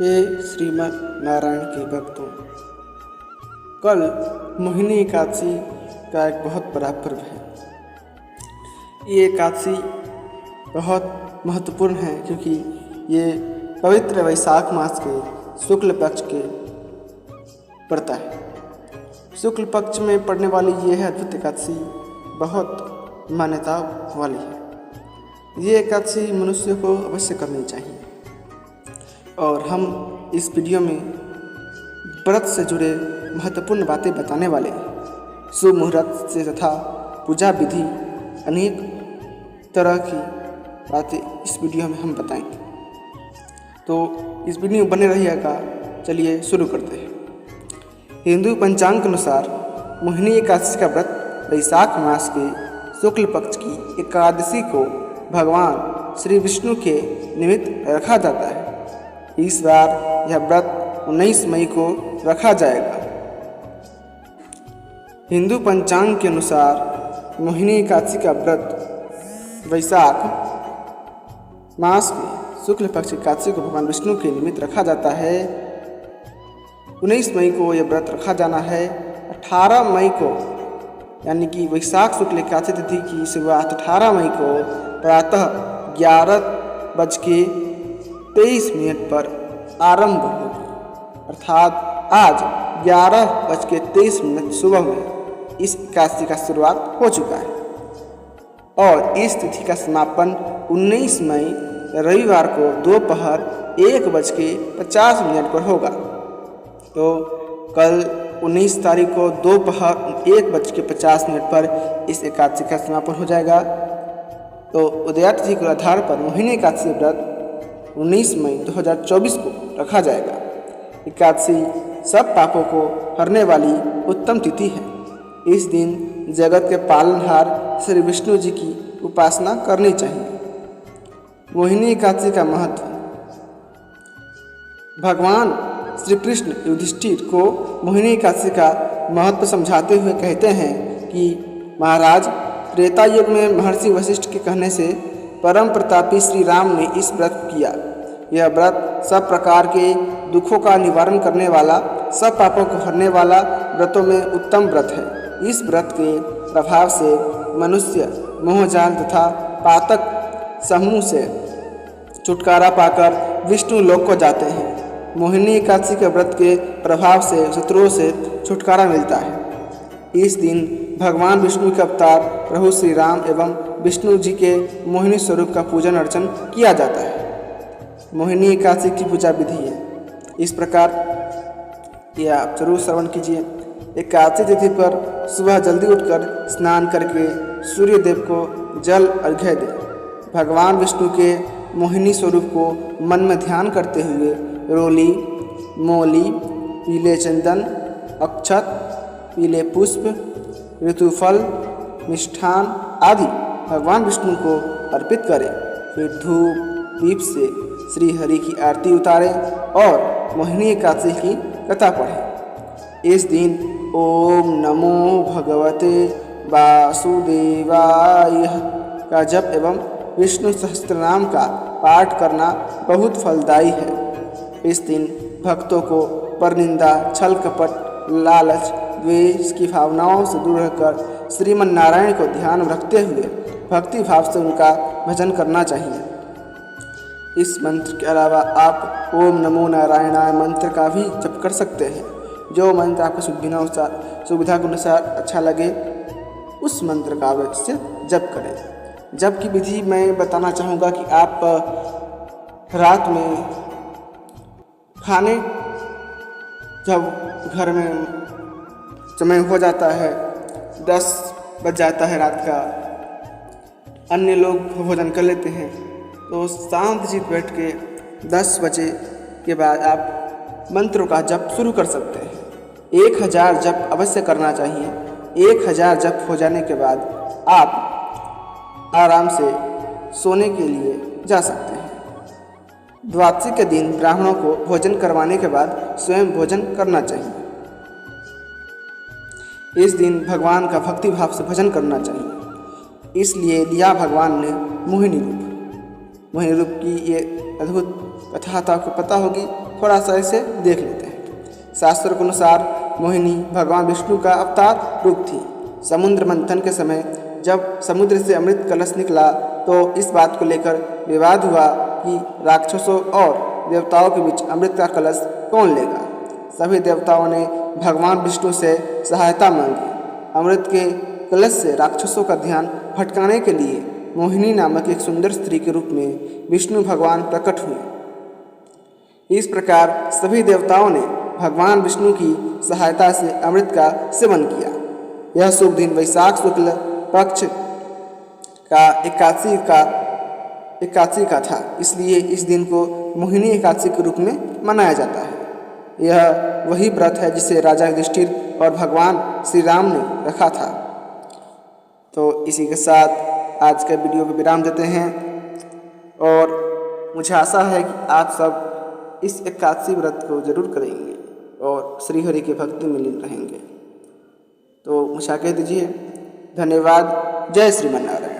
हे श्रीमद् नारायण के भक्तों, कल मोहिनी एकादशी का एक बहुत बड़ा पर्व है। ये एकादशी बहुत महत्वपूर्ण है क्योंकि ये पवित्र वैशाख मास के शुक्ल पक्ष के पड़ता है। शुक्ल पक्ष में पड़ने वाली ये है अद्भुत एकादशी बहुत मान्यता वाली है। ये एकादशी मनुष्य को अवश्य करनी चाहिए और हम इस वीडियो में व्रत से जुड़े महत्वपूर्ण बातें बताने वाले हैं। शुभ मुहूर्त से तथा पूजा विधि अनेक तरह की बातें इस वीडियो में हम बताएंगे, तो इस वीडियो में बने रहिएगा। चलिए शुरू करते हैं। हिंदू पंचांग के अनुसार मोहिनी एकादशी का व्रत वैशाख मास के शुक्ल पक्ष की एकादशी को भगवान श्री विष्णु के निमित्त रखा जाता है। इस बार यह व्रत 19 मई को रखा जाएगा। हिंदू पंचांग के अनुसार मोहिनी एकादशी का व्रत वैशाख मास के शुक्ल पक्ष एकादशी को भगवान विष्णु के निमित्त रखा जाता है। 19 मई को यह व्रत रखा जाना है। 18 मई को यानी कि वैशाख शुक्ल एकादशी तिथि की शुरुआत 18 मई को प्रातः 11:23 पर आरंभ होगी, अर्थात आज 11:23 सुबह में इस एकादशी का शुरुआत हो चुका है और इस तिथि का समापन 19 मई रविवार को दोपहर 1:50 पर होगा। तो कल 19 तारीख को दोपहर 1:50 पर इस एकादशी का समापन हो जाएगा। तो उदया तिथि के आधार पर मोहिनी एकादशी व्रत 19 मई 2024 को रखा जाएगा। एकादशी सब पापों को हरने वाली उत्तम तिथि है। इस दिन जगत के पालनहार श्री विष्णु जी की उपासना करनी चाहिए। मोहिनी एकादशी का महत्व। भगवान श्री कृष्ण युधिष्ठिर को मोहिनी एकादशी का महत्व समझाते हुए कहते हैं कि महाराज, त्रेता युग में महर्षि वशिष्ठ के कहने से परम प्रतापी श्री राम ने इस व्रत किया। यह व्रत सब प्रकार के दुखों का निवारण करने वाला, सब पापों को हरने वाला व्रतों में उत्तम व्रत है। इस व्रत के प्रभाव से मनुष्य मोहजाल तथा पातक समूह से छुटकारा पाकर विष्णु लोक को जाते हैं। मोहिनी एकादशी के व्रत के प्रभाव से शत्रुओं से छुटकारा मिलता है। इस दिन भगवान विष्णु के अवतार प्रभु श्री राम एवं विष्णु जी के मोहिनी स्वरूप का पूजन अर्चन किया जाता है। मोहिनी एकादशी की पूजा विधि है इस प्रकार, यह आप जरूर श्रवण कीजिए। एकादशी तिथि पर सुबह जल्दी उठकर स्नान करके सूर्य देव को जल अर्घ्य दें। भगवान विष्णु के मोहिनी स्वरूप को मन में ध्यान करते हुए रोली, मोली, पीले चंदन, अक्षत, पीले पुष्प, ऋतुफल, मिष्ठान आदि भगवान विष्णु को अर्पित करें। फिर धूप दीप से श्री हरि की आरती उतारें और मोहिनी एकादशी की कथा पढ़ें। इस दिन ओम नमो भगवते वासुदेवाय का जप एवं विष्णु सहस्त्रनाम का पाठ करना बहुत फलदायी है। इस दिन भक्तों को परनिंदा, छल कपट, लालच, द्वेष की भावनाओं से दूर रहकर श्रीमद् नारायण को ध्यान में रखते हुए भक्ति भाव से उनका भजन करना चाहिए। इस मंत्र के अलावा आप ओम नमो नारायणाय मंत्र का भी जप कर सकते हैं। जो मंत्र आपको सुविधा के अनुसार अच्छा लगे उस मंत्र का अवश्य जप करें। जप की विधि मैं बताना चाहूँगा कि आप रात में खाने जब घर में समय हो जाता है, 10 बज जाता है रात का, अन्य लोग भोजन कर लेते हैं, तो शांत चित बैठ के 10 बजे के बाद आप मंत्रों का जप शुरू कर सकते हैं। 1000 जप अवश्य करना चाहिए। 1000 जप हो जाने के बाद आप आराम से सोने के लिए जा सकते हैं। द्वादशी के दिन ब्राह्मणों को भोजन करवाने के बाद स्वयं भोजन करना चाहिए। इस दिन भगवान का भक्ति भाव से भजन करना चाहिए। इसलिए लिया भगवान ने मोहिनी रूप। मोहिनी रूप की ये अद्भुत कथा तो आपको पता होगी, थोड़ा सा इसे देख लेते हैं। शास्त्रों के अनुसार मोहिनी भगवान विष्णु का अवतार रूप थी। समुद्र मंथन के समय जब समुद्र से अमृत कलश निकला तो इस बात को लेकर विवाद हुआ कि राक्षसों और देवताओं के बीच अमृत का कलश कौन लेगा। सभी देवताओं ने भगवान विष्णु से सहायता मांगी। अमृत के कलश से राक्षसों का ध्यान भटकाने के लिए मोहिनी नामक एक सुंदर स्त्री के रूप में विष्णु भगवान प्रकट हुए। इस प्रकार सभी देवताओं ने भगवान विष्णु की सहायता से अमृत का सेवन किया। यह शुभ दिन वैशाख शुक्ल पक्ष का एकादशी का था, इसलिए इस दिन को मोहिनी एकादशी के रूप में मनाया जाता है। यह वही व्रत है जिसे राजा युधिष्ठिर और भगवान श्री राम ने रखा था। तो इसी के साथ आज के वीडियो को विराम देते हैं और मुझे आशा है कि आप सब इस एकादशी व्रत को जरूर करेंगे और श्री हरि के भक्ति में लीन रहेंगे। तो मुझे आज्ञा दीजिए। धन्यवाद। जय श्रीमन नारायण।